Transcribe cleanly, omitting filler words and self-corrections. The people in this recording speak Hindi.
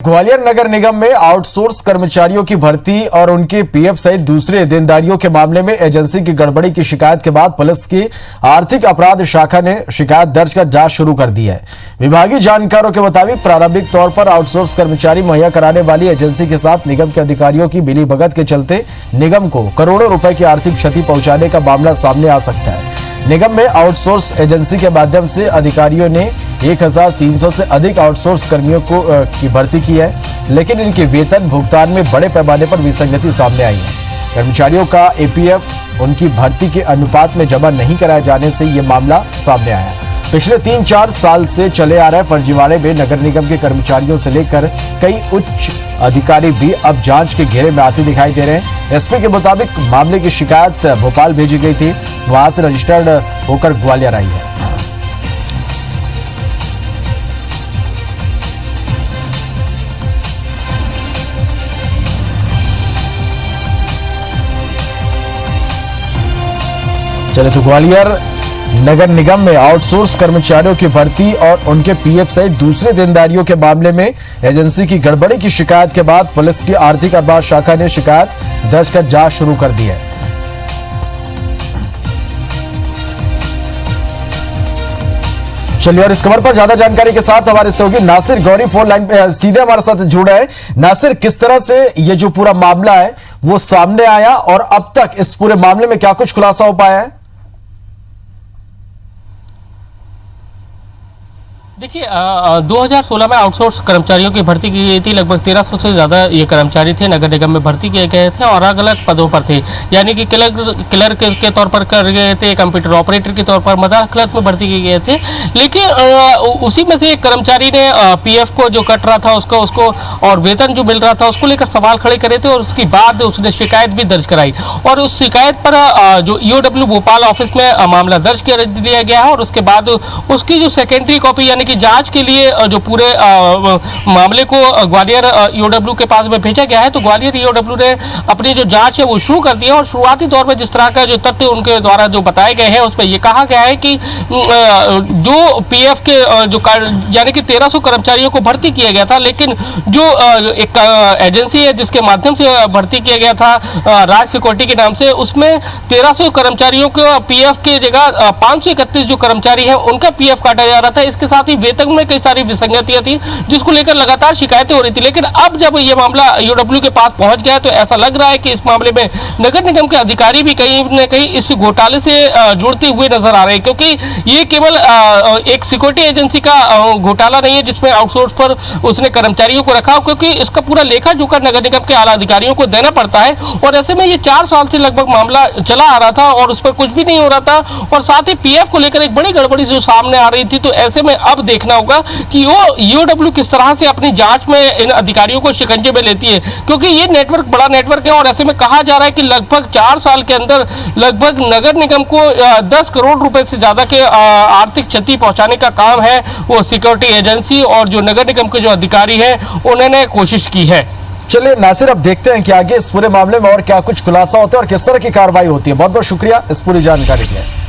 ग्वालियर नगर निगम में आउटसोर्स कर्मचारियों की भर्ती और उनके पीएफ सहित दूसरे देनदारियों के मामले में एजेंसी की गड़बड़ी की शिकायत के बाद पुलिस की आर्थिक अपराध शाखा ने शिकायत दर्ज कर जांच शुरू कर दी है। विभागीय जानकारों के मुताबिक प्रारंभिक तौर पर आउटसोर्स कर्मचारी मुहैया कराने वाली एजेंसी के साथ निगम के अधिकारियों की मिलीभगत के चलते निगम को करोड़ों रुपए की आर्थिक क्षति पहुंचाने का मामला सामने आ सकता है। निगम में आउटसोर्स एजेंसी के माध्यम से अधिकारियों ने 1300 से अधिक आउटसोर्स कर्मियों की भर्ती की है, लेकिन इनके वेतन भुगतान में बड़े पैमाने पर विसंगति सामने आई है। कर्मचारियों का एपीएफ उनकी भर्ती के अनुपात में जमा नहीं कराए जाने से ये मामला सामने आया है। पिछले 3-4 साल से चले आ रहे फर्जीवाड़े में नगर निगम के कर्मचारियों से लेकर कई उच्च अधिकारी भी अब जांच के घेरे में आते दिखाई दे रहे हैं। एसपी के मुताबिक मामले की शिकायत भोपाल भेजी गई थी, वहां से रजिस्टर्ड होकर ग्वालियर आई है। चले तो ग्वालियर नगर निगम में आउटसोर्स कर्मचारियों की भर्ती और उनके पीएफ सहित दूसरे देनदारियों के मामले में एजेंसी की गड़बड़ी की शिकायत के बाद पुलिस की आर्थिक अपराध शाखा ने शिकायत दर्ज कर जांच शुरू कर दी है। चलिए और इस खबर पर ज्यादा जानकारी के साथ हमारे सहयोगी नासिर गौरी फोन लाइन पे सीधे हमारे साथ जुड़ा है। नासिर, किस तरह से ये जो पूरा मामला है वो सामने आया और अब तक इस पूरे मामले में क्या कुछ खुलासा हो पाया है? देखिए 2016 में आउटसोर्स कर्मचारियों की भर्ती की गई थी। लगभग 1300 से ज़्यादा ये कर्मचारी थे, नगर निगम में भर्ती किए गए थे और अलग अलग पदों पर थे। यानी कि क्लर्क के तौर पर कर गए थे, कंप्यूटर ऑपरेटर के तौर पर, मदर क्लर्क में भर्ती किए गए थे। लेकिन उसी में से एक कर्मचारी ने पीएफ को जो कट रहा था उसको और वेतन जो मिल रहा था उसको लेकर सवाल खड़े करे थे और उसके बाद उसने शिकायत भी दर्ज कराई और उस शिकायत पर जो ईओडब्ल्यू भोपाल ऑफिस में मामला दर्ज कर दिया गया है और उसके बाद उसकी जो सेकेंडरी कॉपी यानी कि जांच के लिए जो पूरे मामले को ग्वालियर ईओडब्ल्यू के पास में भेजा गया है। तो ग्वालियर ईओडब्ल्यू ने अपनी जो जांच है वो शुरू कर दी है और शुरुआती दौर में जिस तरह का जो तथ्य उनके द्वारा जो बताए गए हैं उसमें ये कहा गया है कि जो पीएफ के जो यानी कि 1300 कर्मचारियों को भर्ती किया गया था, लेकिन जो एक एजेंसी है जिसके माध्यम से भर्ती किया गया था राज सिक्योरिटी के नाम से, उसमें 1300 कर्मचारियों को पीएफ की जगह 531 जो कर्मचारी हैं उनका पीएफ काटा जा रहा था। इसके साथ ही वेतन में कई सारी विसंगतियां थी जिसको लेकर लगातार शिकायतें हो रही थी। लेकिन अब जब ये मामला ईओडब्ल्यू के पास पहुंच गया तो ऐसा लग रहा है कि इस मामले में नगर निगम के अधिकारी भी कहीं न कहीं इस घोटाले से जुड़ते हुए नजर आ रहे हैं, क्योंकि ये केवल एक सिक्योरिटी एजेंसी का घोटाला नहीं है जिसमें आउटसोर्स पर उसने कर्मचारियों को रखा, क्योंकि इसका पूरा लेखा जोखा नगर निगम के आला अधिकारियों को देना पड़ता है। और ऐसे में ये 4 साल से लगभग मामला चला आ रहा था और उस पर कुछ भी नहीं हो रहा था और साथ ही पीएफ को लेकर एक बड़ी गड़बड़ी जो सामने आ रही थी। तो ऐसे में अब देखना होगा कि वो ईओडब्ल्यू किस तरह से अपनी जांच में इन अधिकारियों को शिकंजे में लेती है, क्योंकि ये नेटवर्क बड़ा नेटवर्क है और ऐसे में कहा जा रहा है कि लगभग 4 साल के अंदर लगभग नगर निगम को 10 करोड़ रुपए से ज्यादा के आर्थिक क्षति पहुंचाने का काम है वो सिक्योरिटी एजेंसी और जो नगर निगम के जो अधिकारी हैं उन्होंने कोशिश की है। चलिए नासिर, अब देखते हैं कि आगे इस पूरे मामले में और क्या कुछ खुलासा होता है और किस तरह की कार्रवाई होती है। बहुत बहुत शुक्रिया इस पूरी जानकारी के लिए।